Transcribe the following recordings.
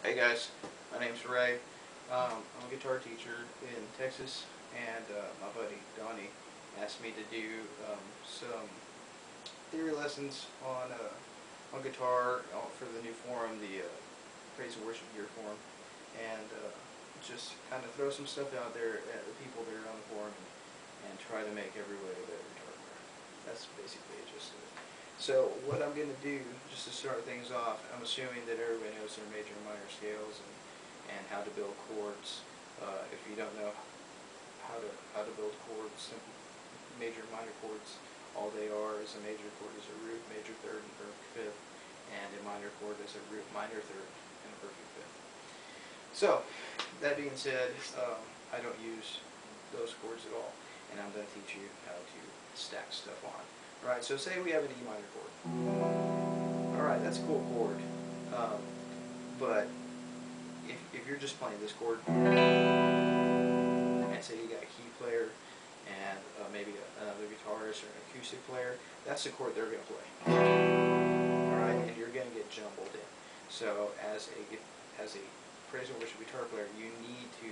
Hey guys, my name's Ray. I'm a guitar teacher in Texas, and my buddy Donnie asked me to do some theory lessons on guitar for the new forum, the Praise and Worship Gear forum, and just kind of throw some stuff out there at the people that are on the forum and try to make everybody a better guitar player. That's basically just it. So what I'm going to do, just to start things off, I'm assuming that everybody knows their major and minor scales and how to build chords. If you don't know how to build chords, simple major and minor chords, all they are is a major chord is a root, major third, and perfect fifth, and a minor chord is a root, minor third, and a perfect fifth. So that being said, I don't use those chords at all, and I'm going to teach you how to stack stuff on. Alright, so say we have an E minor chord. Alright, that's a cool chord. But if you're just playing this chord, and say you got a key player and maybe another guitarist or an acoustic player, that's the chord they're going to play. Alright, and you're going to get jumbled in. So as a praise and worship guitar player, you need to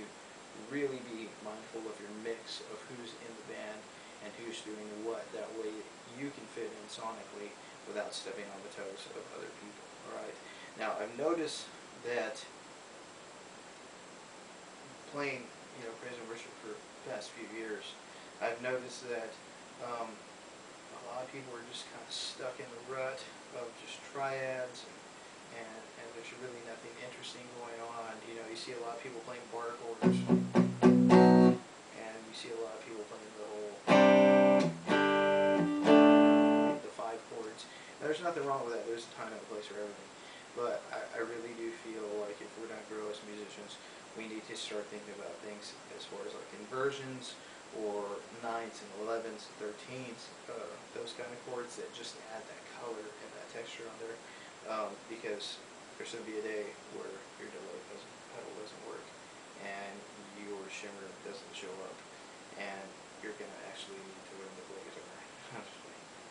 really be mindful of your mix of who's in the band and who's doing what. That way you can fit in sonically without stepping on the toes of other people. Alright. Now I've noticed that playing, praise and worship for the past few years, I've noticed that a lot of people are just kind of stuck in the rut of just triads and there's really nothing interesting going on. You see a lot of people playing bar chords, and you see a lot of people playing the five chords. Now, there's nothing wrong with that. There's a time and a place for everything. But I really do feel like if we're going to grow as musicians, we need to start thinking about things as far as like inversions or ninths and 11ths and 13ths, those kind of chords that just add that color and that texture on there. Because there's going to be a day where your pedal doesn't work and your shimmer doesn't show up, and you're going to actually need to learn to play guitar.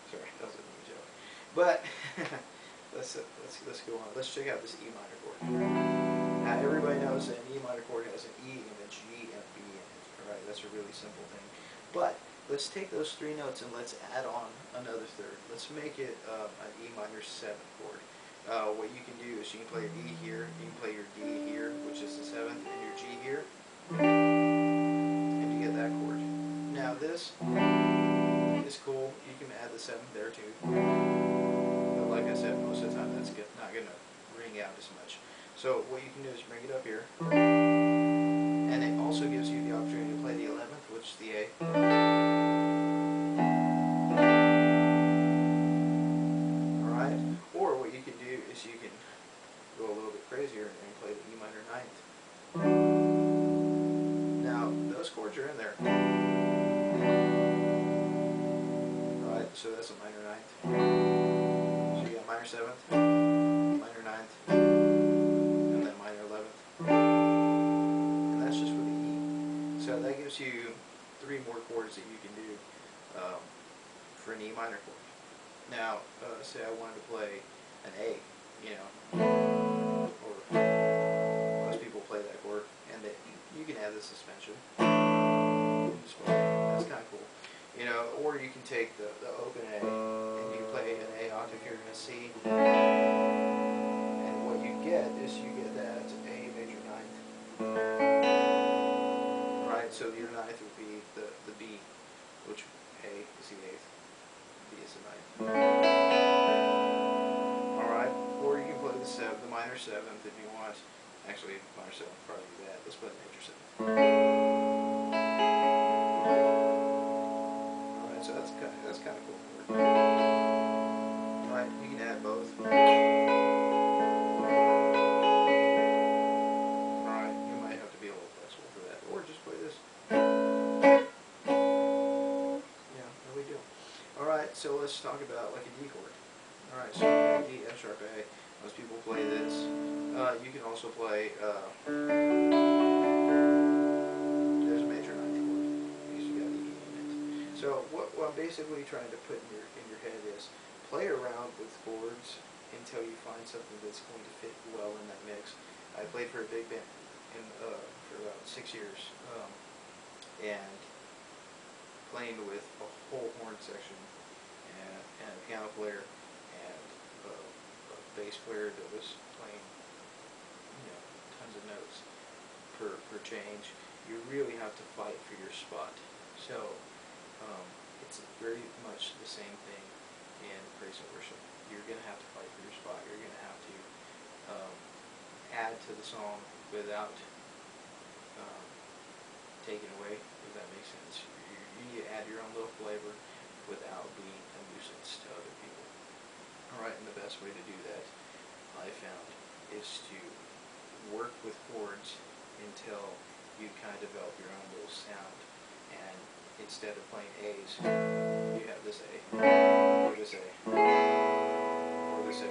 Sorry, that was a new joke. But let's go on. Let's check out this E minor chord. Now everybody knows that an E minor chord has an E and a G and a B in it. Alright, that's a really simple thing. But let's take those three notes and let's add on another third. Let's make it an E minor 7 chord. What you can do is you can play an E here, you can play your D here, which is the 7th, and your G here, and you get that chord. Now this is cool. You can add the 7th there too. But like I said, most of the time that's not going to ring out as much. So what you can do is bring it up here, and it also gives you the opportunity to play the 11th, which is the A. Alright, or what you can do is you can go a little bit crazier and play the E minor 9th. Now, those chords are in there. Alright, so that's a minor 9th. So you got minor 7th, minor 9th, and then minor 11th. And that's just for the E. So that gives you 3 more chords that you can do for an E minor chord. Now, say I wanted to play an A, or most people play that chord, and you can add the suspension. That's kind of cool. Or you can take the open A, and you can play an A octave here and a C. And what you get is you get that A major 9th. Right, so your 9th would be the B, which A is the 8th, B is the 9th. Alright, or you can play the minor 7th if you want. Actually, minor 7th would probably be bad. Let's play the major 7th. Alright, so that's kind of cool. Alright, you can add both. Alright, you might have to be a little flexible for that. Or just play this. Yeah, there we go. Alright, so let's talk about like a D chord. Alright, so D, F sharp A. Most people play this. You can also play, there's a major 9th chord, because you got E in it. So what I'm basically trying to put in your head is play around with chords until you find something that's going to fit well in that mix. I played for a big band for about 6 years, and playing with a whole horn section and a piano player and a bass player that was playing, tons of notes per change. You really have to fight for your spot. So it's very much the same thing in praise and worship. You're going to have to fight for your spot. You're going to have to add to the song without taking away, if that makes sense. You need to add your own little flavor without being a nuisance to other people. Alright, and the best way to do that, I found, is to work with chords until you kind of develop your own little sound. And instead of playing A's, you have this A, or this A, or this A.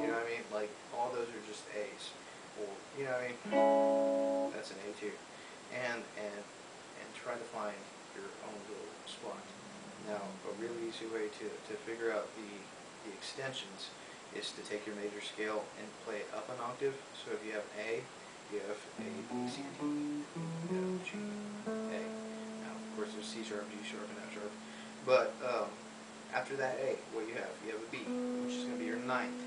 You know what I mean? Like, all those are just A's. Or, you know what I mean? That's an A too. And try to find your own little spot. Now, a really easy way to figure out the extensions is to take your major scale and play it up an octave. So if you have A, you have A, B, C, D, you have G, A. Now, of course, there's C sharp, G sharp, and F sharp. But after that A, what you have? You have a B, which is going to be your 9th.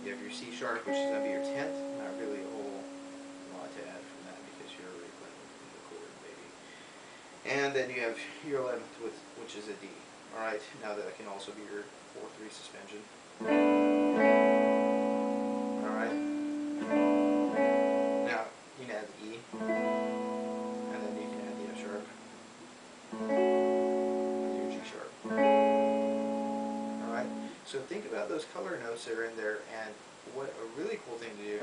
You have your C sharp, which is going to be your 10th. Not really a whole lot to add from that because you're already playing with the chord, maybe. And then you have your 11th, which is a D. Alright, now that can also be your 4/3 suspension. Alright. Now, you can add the E, and then you can add the F sharp, and your G sharp. Alright, so think about those color notes that are in there, and what a really cool thing to do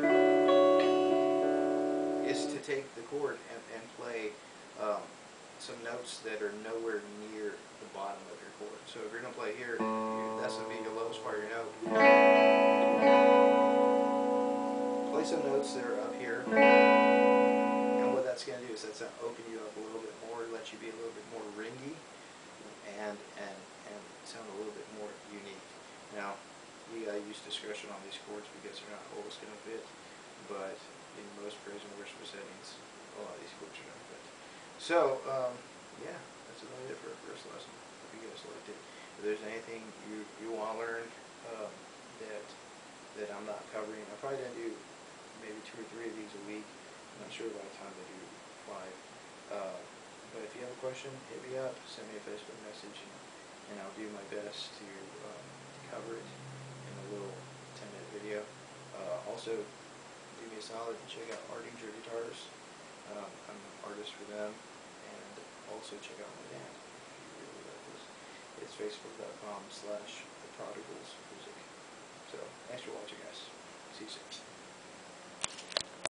is to take the chord and play some notes that are nowhere near the bottom of your chord. So if you're going to play here, that's going to be your lowest part of your note. Play some notes that are up here, and what that's going to do is that's going to open you up a little bit more, let you be a little bit more ringy, and sound a little bit more unique. Now, we use discretion on these chords because they're not always going to fit, but in most praise and worship settings, a lot of these chords are going to fit. So, yeah, that's about it for our first lesson. Hope you guys liked it. If there's anything you want to learn that I'm not covering, I'm probably going to do maybe 2 or 3 of these a week. I'm not sure by the time I do 5. But if you have a question, hit me up, send me a Facebook message, and I'll do my best to cover it in a little 10-minute video. Also, do me a solid and check out Artinger Guitars. I'm an artist for them, and also check out my band if you really like this. It's facebook.com/theprodigalsmusic. So, thanks for watching, guys. See you soon.